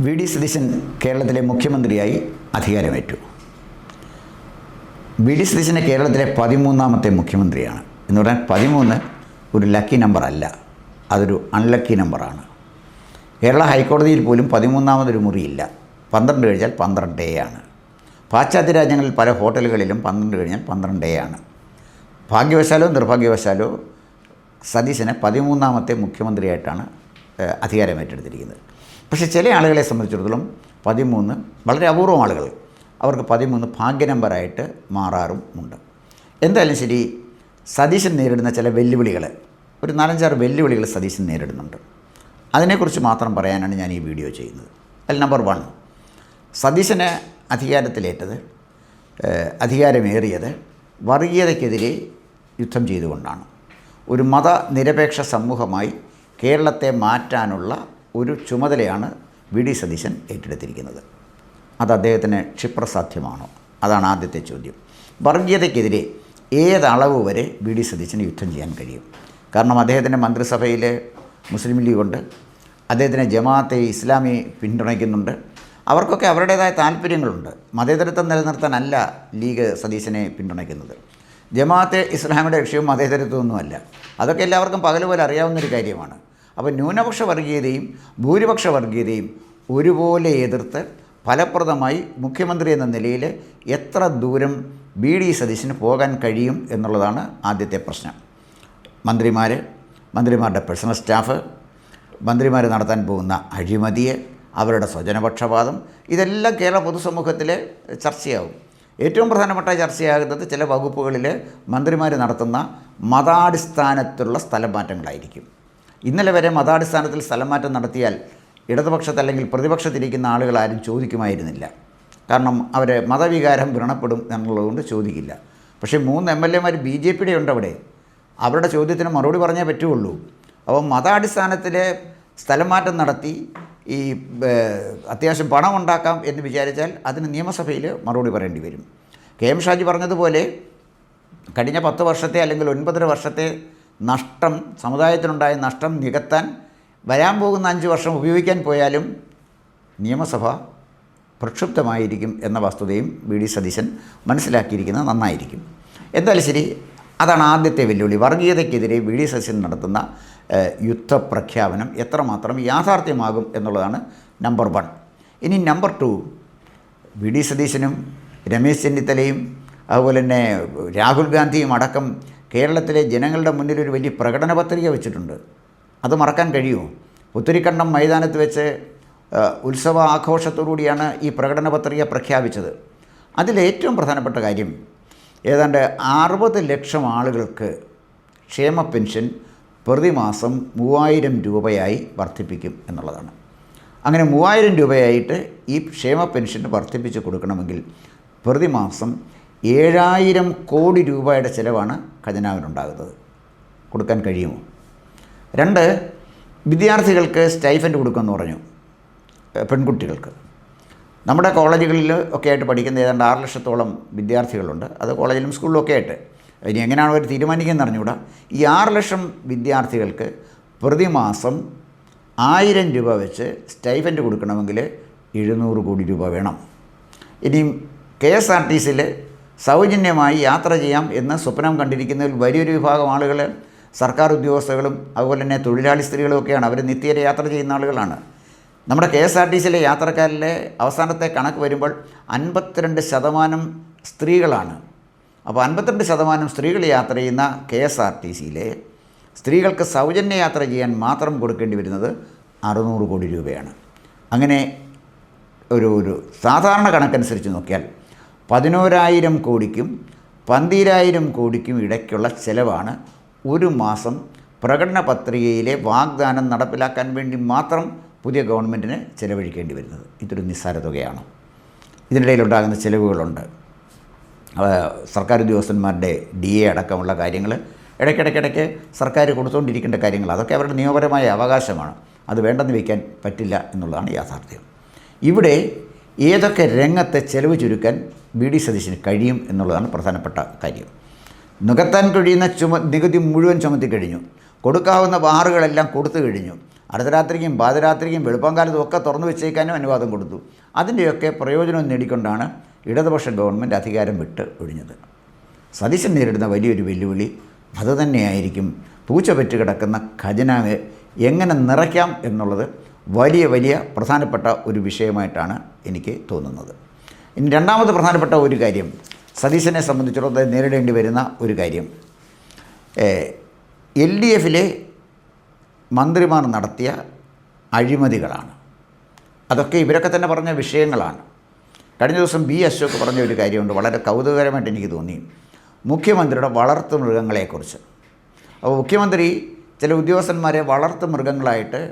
V D Satheesan കേരളത്തിലെ മുഖ്യമന്ത്രിയായി അധികാരമേറ്റു. വി ഡി സതീശന് കേരളത്തിലെ 13ാമത്തെ മുഖ്യമന്ത്രിയാണ്. എന്ന് പറഞ്ഞാൽ 13 ഒരു ലക്കി നമ്പർ അല്ല, അതൊരു അൺലക്കി നമ്പറാണ്. കേരള ഹൈക്കോടതിയിൽ പോലും 13ാമതൊരു മുറിയില്ല. 12 കഴിഞ്ഞാൽ 12A ആണ്. പാശ്ചാത്യ രാജ്യങ്ങളിൽ പല ഹോട്ടലുകളിലും 12 കഴിഞ്ഞാൽ 12A ആണ്. ഭാഗ്യവശാലോ നിർഭാഗ്യവശാലോ സതീശന് 13ാമത്തെ മുഖ്യമന്ത്രിയായിട്ടാണ് അധികാരമേറ്റെടുത്തിരിക്കുന്നത്. പക്ഷേ ചില ആളുകളെ സംബന്ധിച്ചിടത്തോളം 13 വളരെ അപൂർവം ആളുകൾ, അവർക്ക് 13 ഭാഗ്യ നമ്പറായിട്ട് മാറാറുമുണ്ട്. എന്തായാലും ശരി, സതീശൻ നേരിടുന്ന ചില വെല്ലുവിളികൾ, ഒരു 4-5 വെല്ലുവിളികൾ സതീശൻ നേരിടുന്നുണ്ട്. അതിനെക്കുറിച്ച് മാത്രം പറയാനാണ് ഞാൻ ഈ വീഡിയോ ചെയ്യുന്നത്. അതിൽ നമ്പർ 1, സതീശന് അധികാരമേറിയത് വർഗീയതയ്ക്കെതിരെ യുദ്ധം ചെയ്തുകൊണ്ടാണ്. ഒരു മതനിരപേക്ഷ സമൂഹമായി കേരളത്തെ മാറ്റാനുള്ള ഒരു ചുമതലയാണ് വി ഡി സതീശൻ ഏറ്റെടുത്തിരിക്കുന്നത്. അത് അദ്ദേഹത്തിന് ക്ഷിപ്രസാധ്യമാണോ? അതാണ് ആദ്യത്തെ ചോദ്യം. വർഗീയതയ്ക്കെതിരെ ഏതളവ് വരെ വി ഡി സതീശന് യുദ്ധം ചെയ്യാൻ കഴിയും? കാരണം അദ്ദേഹത്തിൻ്റെ മന്ത്രിസഭയിൽ മുസ്ലിം ലീഗുണ്ട്, അദ്ദേഹത്തിന് ജമാഅത്തെ ഇസ്ലാമി പിന്തുണയ്ക്കുന്നുണ്ട്. അവർക്കൊക്കെ അവരുടേതായ താല്പര്യങ്ങളുണ്ട്. മതേതരത്വം നിലനിർത്താനല്ല ലീഗ് സതീശനെ പിന്തുണയ്ക്കുന്നത്. ജമാഅത്തെ ഇസ്ലാമിയുടെ ലക്ഷ്യവും മതേതരത്വമൊന്നുമല്ല. അതൊക്കെ എല്ലാവർക്കും പകലുപോലെ അറിയാവുന്നൊരു കാര്യമാണ്. അപ്പോൾ ന്യൂനപക്ഷ വർഗീയതയും ഭൂരിപക്ഷ വർഗീയതയും ഒരുപോലെ എതിർത്ത് ഫലപ്രദമായി മുഖ്യമന്ത്രി എന്ന നിലയിൽ എത്ര ദൂരം വി ഡി സതീശന് പോകാൻ കഴിയും എന്നുള്ളതാണ് ആദ്യത്തെ പ്രശ്നം. മന്ത്രിമാരുടെ പേഴ്സണൽ സ്റ്റാഫ്, മന്ത്രിമാർ നടത്താൻ പോകുന്ന അഴിമതിയെ, അവരുടെ സ്വജനപക്ഷപാതം, ഇതെല്ലാം കേരള പൊതുസമൂഹത്തിൽ ചർച്ചയാവും. ഏറ്റവും പ്രധാനപ്പെട്ട ചർച്ചയാകുന്നത് ചില വകുപ്പുകളിൽ മന്ത്രിമാർ നടത്തുന്ന മതാടിസ്ഥാനത്തിലുള്ള സ്ഥലം മാറ്റങ്ങളായിരിക്കും. ഇന്നലെ വരെ മതാടിസ്ഥാനത്തിൽ സ്ഥലം മാറ്റം നടത്തിയാൽ ഇടതുപക്ഷത്ത് അല്ലെങ്കിൽ പ്രതിപക്ഷത്തിരിക്കുന്ന ആളുകൾ ആരും ചോദിക്കുമായിരുന്നില്ല. കാരണം അവർ മതവികാരം വ്രണപ്പെടും എന്നുള്ളതുകൊണ്ട് ചോദിക്കില്ല. പക്ഷേ 3 MLA ബി ജെ പിയുടെ ഉണ്ട് അവിടെ. അവരുടെ ചോദ്യത്തിന് മറുപടി പറഞ്ഞേ പറ്റുള്ളൂ. അപ്പോൾ മതാടിസ്ഥാനത്തിൽ സ്ഥലം മാറ്റം നടത്തി ഈ അത്യാവശ്യം പണം ഉണ്ടാക്കാം എന്ന് വിചാരിച്ചാൽ അതിന് നിയമസഭയിൽ മറുപടി പറയേണ്ടി വരും. KM ഷാജി പറഞ്ഞതുപോലെ കഴിഞ്ഞ 10 വർഷത്തെ അല്ലെങ്കിൽ 9.5 വർഷത്തെ നഷ്ടം, സമുദായത്തിനുണ്ടായ നഷ്ടം നികത്താൻ വരാൻ പോകുന്ന 5 വർഷം ഉപയോഗിക്കാൻ പോയാലും നിയമസഭ പ്രക്ഷുബ്ധമായിരിക്കും എന്ന വസ്തുതയും വി ഡി സതീശൻ മനസ്സിലാക്കിയിരിക്കുന്നത് നന്നായിരിക്കും. എന്തായാലും ശരി, അതാണ് ആദ്യത്തെ വെല്ലുവിളി. വർഗീയതയ്ക്കെതിരെ വി ഡി സതീശൻ നടത്തുന്ന യുദ്ധപ്രഖ്യാപനം എത്രമാത്രം യാഥാർത്ഥ്യമാകും എന്നുള്ളതാണ് നമ്പർ 1. ഇനി നമ്പർ 2, വി ഡി സതീശനും രമേശ് ചെന്നിത്തലയും അതുപോലെ തന്നെ രാഹുൽ ഗാന്ധിയും അടക്കം കേരളത്തിലെ ജനങ്ങളുടെ മുന്നിൽ ഒരു വലിയ പ്രകടന പത്രിക വെച്ചിട്ടുണ്ട്. അത് മറക്കാൻ കഴിയുമോ? പുത്തരിക്കണ്ടം മൈതാനത്ത് വെച്ച് ഉത്സവ ആഘോഷത്തോടുകൂടിയാണ് ഈ പ്രകടന പത്രിക പ്രഖ്യാപിച്ചത്. അതിലേറ്റവും പ്രധാനപ്പെട്ട കാര്യം ഏതാണ്ട് 60 ലക്ഷം ആളുകൾക്ക് ക്ഷേമ പെൻഷൻ പ്രതിമാസം 3000 രൂപയായി വർദ്ധിപ്പിക്കും എന്നുള്ളതാണ്. അങ്ങനെ 3000 രൂപയായിട്ട് ഈ ക്ഷേമ പെൻഷൻ വർദ്ധിപ്പിച്ച് കൊടുക്കണമെങ്കിൽ പ്രതിമാസം 7000 കോടി രൂപയുടെ ചിലവാണ് ഖജനാവിനുണ്ടാകുന്നത്. കൊടുക്കാൻ കഴിയുമോ? 2, വിദ്യാർത്ഥികൾക്ക് സ്റ്റൈഫൻഡ് കൊടുക്കുമെന്ന് പറഞ്ഞു. പെൺകുട്ടികൾക്ക് നമ്മുടെ കോളേജുകളിൽ ഒക്കെ ആയിട്ട് പഠിക്കുന്ന ഏതാണ്ട് 6 ലക്ഷത്തോളം വിദ്യാർത്ഥികളുണ്ട്. അത് കോളേജിലും സ്കൂളിലും ഒക്കെ ആയിട്ട്. ഇനി എങ്ങനെയാണ് അവർ തീരുമാനിക്കുന്നത് അറിഞ്ഞുകൂടാ. ഈ 6 ലക്ഷം വിദ്യാർത്ഥികൾക്ക് പ്രതിമാസം 1000 രൂപ വെച്ച് സ്റ്റൈഫൻഡ് കൊടുക്കണമെങ്കിൽ 700 കോടി രൂപ വേണം. ഇനിയും KSRTCയിൽ സൗജന്യമായി യാത്ര ചെയ്യാം എന്ന് സ്വപ്നം കണ്ടിരിക്കുന്നതിൽ വലിയൊരു വിഭാഗം ആളുകൾ സർക്കാർ ഉദ്യോഗസ്ഥകളും അതുപോലെ തന്നെ തൊഴിലാളി സ്ത്രീകളും ഒക്കെയാണ്. അവർ നിത്യേന യാത്ര ചെയ്യുന്ന ആളുകളാണ്. നമ്മുടെ KSRTCയിലെ യാത്രക്കാരിലെ അവസാനത്തെ കണക്ക് വരുമ്പോൾ 52% സ്ത്രീകളാണ്. അപ്പോൾ 52% സ്ത്രീകൾ യാത്ര ചെയ്യുന്ന KSRTCയിലെ സ്ത്രീകൾക്ക് സൗജന്യ യാത്ര ചെയ്യാൻ മാത്രം കൊടുക്കേണ്ടി വരുന്നത് 600 കോടി രൂപയാണ്. അങ്ങനെ ഒരു സാധാരണ കണക്കനുസരിച്ച് നോക്കിയാൽ 11,000 കോടിക്കും 12,000 കോടിക്കും ഇടയ്ക്കുള്ള ചിലവാണ് ഒരു മാസം പ്രകടന പത്രികയിലെ വാഗ്ദാനം നടപ്പിലാക്കാൻ വേണ്ടി മാത്രം പുതിയ ഗവൺമെൻറ്റിന് ചിലവഴിക്കേണ്ടി വരുന്നത്. ഇതൊരു നിസ്സാര തുകയാണ്. ഇതിനിടയിലുണ്ടാകുന്ന ചിലവുകളുണ്ട്. സർക്കാർ ഉദ്യോഗസ്ഥന്മാരുടെ DA അടക്കമുള്ള കാര്യങ്ങൾ ഇടയ്ക്കിടയ്ക്ക് സർക്കാർ കൊടുത്തുകൊണ്ടിരിക്കേണ്ട കാര്യങ്ങൾ, അതൊക്കെ അവരുടെ നിയമപരമായ അവകാശമാണ്. അത് വേണ്ടെന്ന് വയ്ക്കാൻ പറ്റില്ല എന്നുള്ളതാണ് യാഥാർത്ഥ്യം. ഇവിടെ ഏതൊക്കെ രംഗത്തെ ചെലവ് ചുരുക്കാൻ വി ഡി സതീശന് കഴിയും എന്നുള്ളതാണ് പ്രധാനപ്പെട്ട കാര്യം. നികത്താൻ കഴിയുന്ന നികുതി മുഴുവൻ ചുമത്തി കഴിഞ്ഞു. കൊടുക്കാവുന്ന ബാറുകളെല്ലാം കൊടുത്തു കഴിഞ്ഞു. അർദ്ധരാത്രിക്കും പാതിരാത്രിക്കും വെളുപ്പാങ്കാലത്തും ഒക്കെ തുറന്നു വെച്ചേക്കാനും അനുവാദം കൊടുത്തു. അതിൻ്റെയൊക്കെ പ്രയോജനം നേടിക്കൊണ്ടാണ് ഇടതുപക്ഷ ഗവൺമെൻറ് അധികാരം വിട്ട് ഒഴിഞ്ഞത്. സതീശൻ നേരിടുന്ന വലിയൊരു വെല്ലുവിളി അതുതന്നെയായിരിക്കും. പൂച്ച പെറ്റ് കിടക്കുന്ന ഖജനാവ് എങ്ങനെ നിറയ്ക്കാം എന്നുള്ളത് വലിയ പ്രധാനപ്പെട്ട ഒരു വിഷയമായിട്ടാണ് എനിക്ക് തോന്നുന്നത്. ഇനി രണ്ടാമത് പ്രധാനപ്പെട്ട ഒരു കാര്യം, സതീശനെ സംബന്ധിച്ചിടത്തോളം നേരിടേണ്ടി വരുന്ന ഒരു കാര്യം, LDFിലെ മന്ത്രിമാർ നടത്തിയ അഴിമതികളാണ്. അതൊക്കെ ഇവരൊക്കെ തന്നെ പറഞ്ഞ വിഷയങ്ങളാണ്. കഴിഞ്ഞ ദിവസം B. അശോക് പറഞ്ഞ ഒരു കാര്യമുണ്ട്, വളരെ കൗതുകകരമായിട്ട് എനിക്ക് തോന്നി. മുഖ്യമന്ത്രിയുടെ വളർത്തു മൃഗങ്ങളെക്കുറിച്ച്. അപ്പോൾ മുഖ്യമന്ത്രി ചില ഉദ്യോഗസ്ഥന്മാരെ വളർത്തു മൃഗങ്ങളായിട്ട്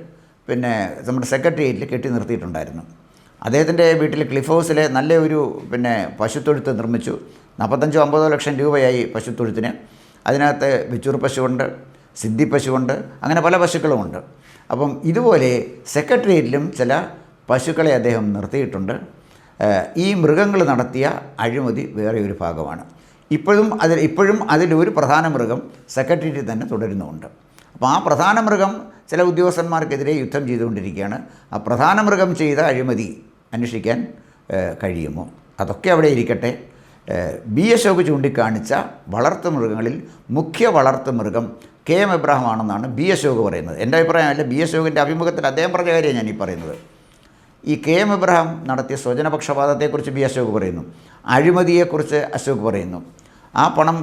നമ്മുടെ സെക്രട്ടേറിയറ്റിൽ കെട്ടി നിർത്തിയിട്ടുണ്ടായിരുന്നു. അദ്ദേഹത്തിൻ്റെ വീട്ടിൽ ക്ലിഫ് ഹൗസിൽ നല്ല ഒരു പശുത്തൊഴുത്ത് നിർമ്മിച്ചു. 45-50 ലക്ഷം രൂപയായി പശുത്തൊഴുത്തിന്. അതിനകത്ത് വെച്ചൂർ പശുവുണ്ട്, സിദ്ധി പശുവുണ്ട്, അങ്ങനെ പല പശുക്കളുമുണ്ട്. അപ്പം ഇതുപോലെ സെക്രട്ടേറിയറ്റിലും ചില പശുക്കളെ അദ്ദേഹം നിർത്തിയിട്ടുണ്ട്. ഈ മൃഗങ്ങൾ നടത്തിയ അഴിമതി വേറെ ഒരു ഭാഗമാണ്. ഇപ്പോഴും അതിലൊരു പ്രധാന മൃഗം സെക്രട്ടേറിയറ്റിൽ തന്നെ തുടരുന്നുമുണ്ട്. അപ്പോൾ ആ പ്രധാന മൃഗം ചില ഉദ്യോഗസ്ഥന്മാർക്കെതിരെ യുദ്ധം ചെയ്തുകൊണ്ടിരിക്കുകയാണ്. ആ പ്രധാന മൃഗം ചെയ്ത അഴിമതി അന്വേഷിക്കാൻ കഴിയുമോ? അതൊക്കെ അവിടെ ഇരിക്കട്ടെ. B. അശോക് ചൂണ്ടിക്കാണിച്ച വളർത്തുമൃഗങ്ങളിൽ മുഖ്യ വളർത്തുമൃഗം KM എബ്രഹാം ആണെന്നാണ് B. അശോക് പറയുന്നത്. എൻ്റെ അഭിപ്രായമല്ല, B. അശോകിൻ്റെ അഭിമുഖത്തിൽ അദ്ദേഹം പറഞ്ഞ കാര്യമാണ് ഞാനീ പറയുന്നത്. ഈ KM എബ്രഹാം നടത്തിയ സ്വജനപക്ഷപാതത്തെക്കുറിച്ച് B. അശോക് പറയുന്നു, അഴിമതിയെക്കുറിച്ച് അശോക് പറയുന്നു. ആ പണം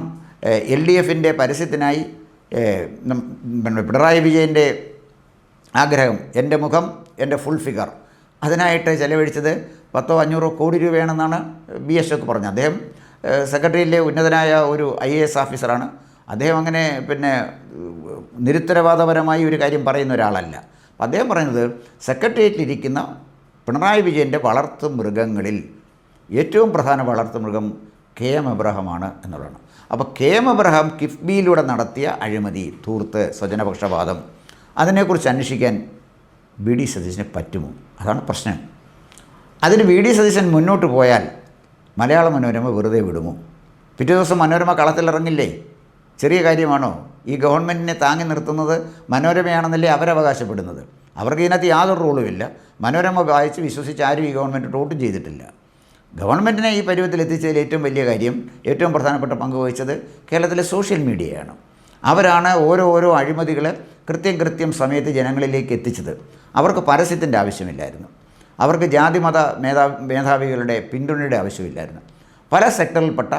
LDFിൻ്റെ പരസ്യത്തിനായി പിണറായി വിജയൻ്റെ ആഗ്രഹം, എൻ്റെ മുഖം എൻ്റെ ഫുൾ ഫിഗർ, അതിനായിട്ട് ചെലവഴിച്ചത് 100-500 കോടി രൂപയാണെന്നാണ് B. അശോക് പറഞ്ഞത്. അദ്ദേഹം സെക്രട്ടറിയിലെ ഉന്നതനായ ഒരു IAS ഓഫീസറാണ്. അദ്ദേഹം അങ്ങനെ നിരുത്തരവാദപരമായി ഒരു കാര്യം പറയുന്ന ഒരാളല്ല. അപ്പം അദ്ദേഹം പറയുന്നത് സെക്രട്ടേറിയറ്റിലിരിക്കുന്ന പിണറായി വിജയൻ്റെ വളർത്തു മൃഗങ്ങളിൽ ഏറ്റവും പ്രധാന വളർത്തുമൃഗം KM എബ്രഹാമാണ് എന്നുള്ളതാണ്. അപ്പോൾ KM എബ്രഹാം കിഫ്ബിയിലൂടെ നടത്തിയ അഴിമതി, ധൂർത്ത്, സ്വജനപക്ഷപാതം, അതിനെക്കുറിച്ച് അന്വേഷിക്കാൻ VD സതീശന് പറ്റുമോ? അതാണ് പ്രശ്നം. അതിന് VD സതീശൻ മുന്നോട്ട് പോയാൽ മലയാള മനോരമ വെറുതെ വിടുമോ? പിറ്റേ ദിവസം മനോരമ കളത്തിലിറങ്ങില്ലേ? ചെറിയ കാര്യമാണോ? ഈ ഗവൺമെൻറ്റിനെ താങ്ങി നിർത്തുന്നത് മനോരമയാണെന്നല്ലേ അവരവകാശപ്പെടുന്നത്. അവർക്ക് ഇതിനകത്ത് യാതൊരു റോളുമില്ല. മനോരമ വായിച്ച് വിശ്വസിച്ച് ആരും ഈ ഗവൺമെൻറ് വോട്ടും ചെയ്തിട്ടില്ല. ഗവൺമെൻറ്റിനെ ഈ പരുവത്തിൽ എത്തിച്ചതിൽ ഏറ്റവും വലിയ കാര്യം, ഏറ്റവും പ്രധാനപ്പെട്ട പങ്ക് വഹിച്ചത് കേരളത്തിലെ സോഷ്യൽ മീഡിയയാണ്. അവരാണ് ഓരോ അഴിമതികളെ കൃത്യം സമയത്ത് ജനങ്ങളിലേക്ക് എത്തിച്ചത്. അവർക്ക് പരസ്യത്തിൻ്റെ ആവശ്യമില്ലായിരുന്നു. അവർക്ക് ജാതിമത മേധാവികളുടെ പിന്തുണയുടെ ആവശ്യമില്ലായിരുന്നു. പല സെക്ടറിൽപ്പെട്ട,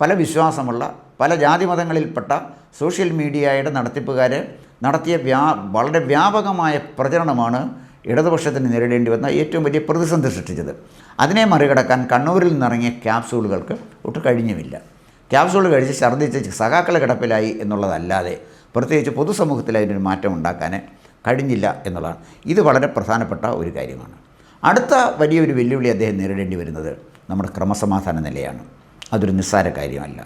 പല വിശ്വാസമുള്ള, പല ജാതിമതങ്ങളിൽപ്പെട്ട സോഷ്യൽ മീഡിയയുടെ നടത്തിപ്പുകാർ നടത്തിയ വളരെ വ്യാപകമായ പ്രചരണമാണ് ഇടതുപക്ഷത്തിന് നേരിടേണ്ടി വന്ന ഏറ്റവും വലിയ പ്രതിസന്ധി സൃഷ്ടിച്ചത്. അതിനെ മറികടക്കാൻ കണ്ണൂരിൽ നിന്നിറങ്ങിയ ക്യാപ്സൂളുകൾക്ക് ഒട്ടും കഴിഞ്ഞുമില്ല. ക്യാപ്സൂൾ കഴിച്ച് ഛർദ്ദിച്ച് സഖാക്കളെ കിടപ്പിലായി എന്നുള്ളതല്ലാതെ പ്രത്യേകിച്ച് പൊതുസമൂഹത്തിൽ അതിനൊരു മാറ്റം ഉണ്ടാക്കാൻ കഴിഞ്ഞില്ല എന്നുള്ളതാണ്. ഇത് വളരെ പ്രധാനപ്പെട്ട ഒരു കാര്യമാണ്. അടുത്ത വലിയൊരു വെല്ലുവിളി അദ്ദേഹം നേരിടേണ്ടി വരുന്നത് നമ്മുടെ ക്രമസമാധാന നിലയാണ്. അതൊരു നിസ്സാര കാര്യമല്ല.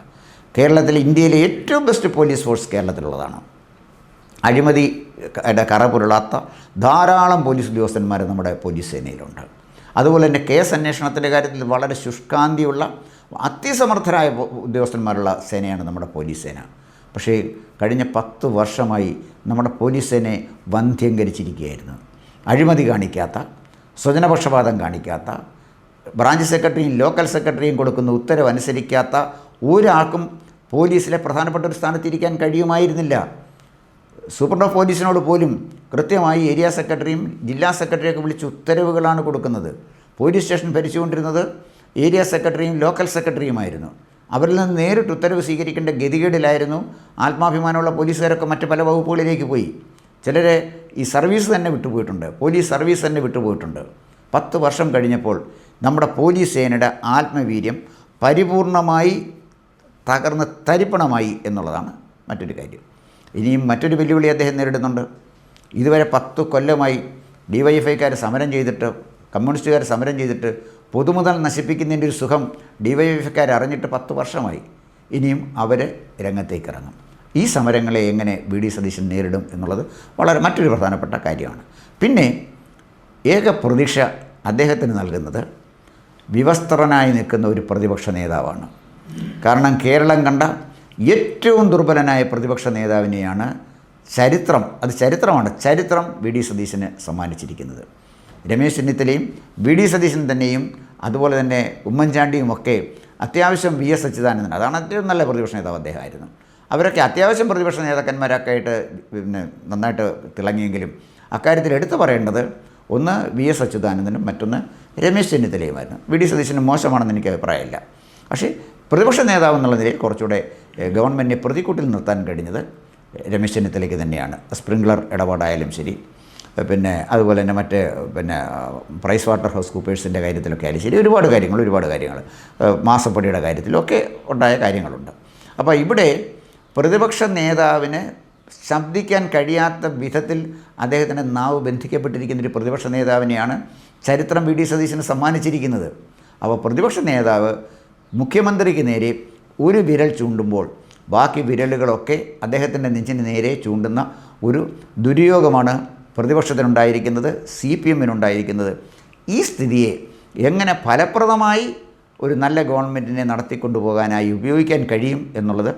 കേരളത്തിലെ, ഇന്ത്യയിലെ ഏറ്റവും ബെസ്റ്റ് പോലീസ് ഫോഴ്സ് കേരളത്തിലുള്ളതാണ്. അഴിമതിയുടെ കറ പുരളാത്ത ധാരാളം പോലീസ് ഉദ്യോഗസ്ഥന്മാർ നമ്മുടെ പോലീസ് സേനയിലുണ്ട്. അതുപോലെ തന്നെ കേസ് അന്വേഷണത്തിൻ്റെ കാര്യത്തിൽ വളരെ ശുഷ്കാന്തിയുള്ള അതിസമർത്ഥരായ ഉദ്യോഗസ്ഥന്മാരുള്ള സേനയാണ് നമ്മുടെ പോലീസ് സേന. പക്ഷേ കഴിഞ്ഞ 10 വർഷമായി നമ്മുടെ പോലീസ് സേനയെ വന്ധ്യംകരിച്ചിരിക്കുകയായിരുന്നു. അഴിമതി കാണിക്കാത്ത, സ്വജനപക്ഷപാതം കാണിക്കാത്ത, ബ്രാഞ്ച് സെക്രട്ടറിയും ലോക്കൽ സെക്രട്ടറിയും കൊടുക്കുന്ന ഉത്തരവ് അനുസരിക്കാത്ത ഒരാൾക്കും പോലീസിലെ പ്രധാനപ്പെട്ട ഒരു സ്ഥാനത്തിരിക്കാൻ കഴിയുമായിരുന്നില്ല. സൂപ്രണ്ട് ഓഫ് പോലീസിനോട് പോലും കൃത്യമായി ഏരിയ സെക്രട്ടറിയും ജില്ലാ സെക്രട്ടറിയൊക്കെ വിളിച്ച് ഉത്തരവുകളാണ് കൊടുക്കുന്നത്. പോലീസ് സ്റ്റേഷൻ ഭരിച്ചുകൊണ്ടിരുന്നത് ഏരിയ സെക്രട്ടറിയും ലോക്കൽ സെക്രട്ടറിയുമായിരുന്നു. അവരിൽ നിന്ന് നേരിട്ട് ഉത്തരവ് സ്വീകരിക്കേണ്ട ഗതികേടിലായിരുന്നു ആത്മാഭിമാനമുള്ള പോലീസുകാരൊക്കെ മറ്റ് പല വകുപ്പുകളിലേക്ക് പോയി. ചിലരെ ഈ സർവീസ് തന്നെ വിട്ടുപോയിട്ടുണ്ട്, പോലീസ് സർവീസ് തന്നെ വിട്ടുപോയിട്ടുണ്ട്. 10 വർഷം കഴിഞ്ഞപ്പോൾ നമ്മുടെ പോലീസ് സേനയുടെ ആത്മവീര്യം പരിപൂർണമായി തകർന്ന് തരിപ്പണമായി എന്നുള്ളതാണ് മറ്റൊരു കാര്യം. ഇനിയും മറ്റൊരു വെല്ലുവിളി അദ്ദേഹം നേരിടുന്നുണ്ട്. ഇതുവരെ 10 കൊല്ലമായി DYFIക്കാർ സമരം ചെയ്തിട്ട്, കമ്മ്യൂണിസ്റ്റുകാർ സമരം ചെയ്തിട്ട് പൊതുമുതൽ നശിപ്പിക്കുന്നതിൻ്റെ ഒരു സുഖം DYFIക്കാർ അറിഞ്ഞിട്ട് 10 വർഷമായി. ഇനിയും അവർ രംഗത്തേക്ക് ഇറങ്ങും. ഈ സമരങ്ങളെ എങ്ങനെ VD സതീശൻ നേരിടും എന്നുള്ളത് മറ്റൊരു പ്രധാനപ്പെട്ട കാര്യമാണ്. പിന്നെ ഏക പ്രതീക്ഷ അദ്ദേഹത്തിന് നൽകുന്നത് വിവസ്ത്രനായി നിൽക്കുന്ന ഒരു പ്രതിപക്ഷ നേതാവാണ്. കാരണം കേരളം കണ്ട ഏറ്റവും ദുർബലനായ പ്രതിപക്ഷ നേതാവിനെയാണ് ചരിത്രം വി ഡി സതീശന് സമ്മാനിച്ചിരിക്കുന്നത്. രമേശ് ചെന്നിത്തലയും വി ഡി സതീശൻ തന്നെയും അതുപോലെ തന്നെ ഉമ്മൻചാണ്ടിയും ഒക്കെ അത്യാവശ്യം വി എസ് അച്യുതാനന്ദൻ, അതാണ് ഏറ്റവും നല്ല പ്രതിപക്ഷ നേതാവ് അദ്ദേഹമായിരുന്നു. അവരൊക്കെ അത്യാവശ്യം പ്രതിപക്ഷ നേതാക്കന്മാരൊക്കെ ആയിട്ട് പിന്നെ നന്നായിട്ട് തിളങ്ങിയെങ്കിലും അക്കാര്യത്തിൽ എടുത്തു പറയേണ്ടത് ഒന്ന് വി എസ് അച്യുതാനന്ദനും മറ്റൊന്ന് രമേശ് ചെന്നിത്തലയുമായിരുന്നു. വി ഡി സതീശന് മോശമാണെന്ന് എനിക്ക് അഭിപ്രായമില്ല. പക്ഷേ പ്രതിപക്ഷ നേതാവ് എന്നുള്ള നിലയിൽ കുറച്ചുകൂടെ ഗവൺമെൻറ്റിനെ പ്രതിക്കൂട്ടിൽ നിർത്താൻ കഴിഞ്ഞത് രമേശ് ചെന്നിത്തലയ്ക്ക് തന്നെയാണ്. സ്പ്രിംഗ്ലർ ഇടപാടായാലും ശരി, പിന്നെ അതുപോലെ തന്നെ മറ്റ് പ്രൈസ് വാട്ടർ ഹൗസ് കൂപ്പേഴ്സിൻ്റെ കാര്യത്തിലൊക്കെ ആയാലും ശരി, ഒരുപാട് കാര്യങ്ങൾ മാസപ്പടിയുടെ കാര്യത്തിലൊക്കെ ഉണ്ടായ കാര്യങ്ങളുണ്ട്. അപ്പോൾ ഇവിടെ പ്രതിപക്ഷ നേതാവിന് ശബ്ദിക്കാൻ കഴിയാത്ത വിധത്തിൽ അദ്ദേഹത്തിൻ്റെ നാവ് ബന്ധിക്കപ്പെട്ടിരിക്കുന്നൊരു പ്രതിപക്ഷ നേതാവിനെയാണ് ചരിത്രം വി ഡി സതീശന് സമ്മാനിച്ചിരിക്കുന്നത്. അപ്പോൾ പ്രതിപക്ഷ നേതാവ് മുഖ്യമന്ത്രിക്ക് നേരെ ഒരു വിരൽ ചൂണ്ടുമ്പോൾ ബാക്കി വിരലുകളൊക്കെ അദ്ദേഹത്തിൻ്റെ നെഞ്ചിന് നേരെ ചൂണ്ടുന്ന ഒരു ദുര്യോഗമാണ് പ്രതിപക്ഷത്തിനുണ്ടായിരിക്കുന്നത്, CPM-നുണ്ടായിരിക്കുന്നത്. ഈ സ്ഥിതിയെ എങ്ങനെ ഫലപ്രദമായി ഒരു നല്ല ഗവൺമെൻറ്റിനെ നടത്തിക്കൊണ്ടുപോകാനായി ഉപയോഗിക്കാൻ കഴിയും എന്നുള്ളത്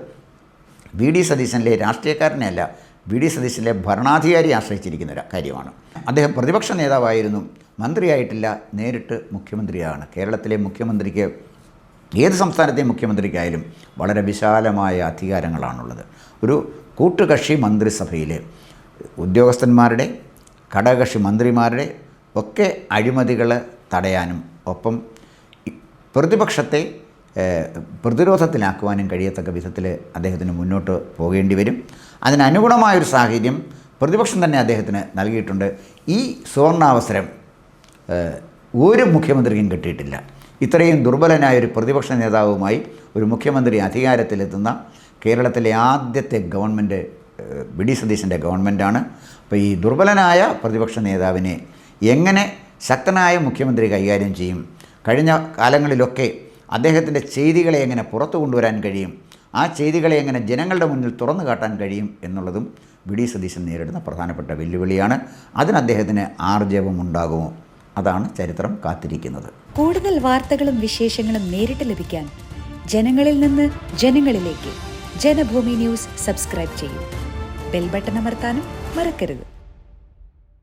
വി ഡി സതീശനിലെ രാഷ്ട്രീയക്കാരനെ അല്ല, വി ഡി സതീശനിലെ ഭരണാധികാരി ആശ്രയിച്ചിരിക്കുന്ന ഒരു കാര്യമാണ്. അദ്ദേഹം പ്രതിപക്ഷ നേതാവായിരുന്നു, മന്ത്രിയായിട്ടില്ല, നേരിട്ട് മുഖ്യമന്ത്രിയാണ്. കേരളത്തിലെ മുഖ്യമന്ത്രിക്ക് ഏത് സംസ്ഥാനത്തെ മുഖ്യമന്ത്രിക്കായാലും വളരെ വിശാലമായ അധികാരങ്ങളാണുള്ളത്. ഒരു കൂട്ടുകക്ഷി മന്ത്രിസഭയിൽ ഉദ്യോഗസ്ഥന്മാരുടെ ഘടകകക്ഷി മന്ത്രിമാരുടെ ഒക്കെ അഴിമതികൾ തടയാനും ഒപ്പം പ്രതിപക്ഷത്തെ പ്രതിരോധത്തിലാക്കുവാനും കഴിയത്തക്ക വിധത്തിൽ അദ്ദേഹത്തിന് മുന്നോട്ട് പോകേണ്ടി വരും. അതിനനുഗുണമായൊരു സാഹചര്യം പ്രതിപക്ഷം തന്നെ അദ്ദേഹത്തിന് നൽകിയിട്ടുണ്ട്. ഈ സുവർണാവസരം ഒരു മുഖ്യമന്ത്രിക്കും കിട്ടിയിട്ടില്ല. ഇത്രയും ദുർബലനായൊരു പ്രതിപക്ഷ നേതാവുമായി ഒരു മുഖ്യമന്ത്രി അധികാരത്തിലെത്തുന്ന കേരളത്തിലെ ആദ്യത്തെ ഗവൺമെൻറ് വി ഡി സതീശൻ്റെ ഗവൺമെൻറ്റാണ്. അപ്പോൾ ഈ ദുർബലനായ പ്രതിപക്ഷ നേതാവിനെ എങ്ങനെ ശക്തനായ മുഖ്യമന്ത്രി കൈകാര്യം ചെയ്യും, കഴിഞ്ഞ കാലങ്ങളിലൊക്കെ അദ്ദേഹത്തിൻ്റെ ചെയ്തികളെ എങ്ങനെ പുറത്തു കൊണ്ടുവരാൻ കഴിയും, ആ ചെയ്തികളെ എങ്ങനെ ജനങ്ങളുടെ മുന്നിൽ തുറന്നു കാട്ടാൻ കഴിയും എന്നുള്ളതും വി ഡി സതീശൻ നേരിടുന്ന പ്രധാനപ്പെട്ട വെല്ലുവിളിയാണ്. അതിന് അദ്ദേഹത്തിന് ആർജവം ഉണ്ടാകുമോ? അതാണ് ചരിത്രം കാത്തിരിക്കുന്നത്. കൂടുതൽ വാർത്തകളും വിശേഷങ്ങളും നേരിട്ട് ലഭിക്കാൻ ജനങ്ങളിൽ നിന്ന് ജനങ്ങളിലേക്ക് ജനഭൂമി ന്യൂസ് സബ്സ്ക്രൈബ് ചെയ്യൂ. ബെൽ ബട്ടൺ അമർത്താനും മറക്കരുത്.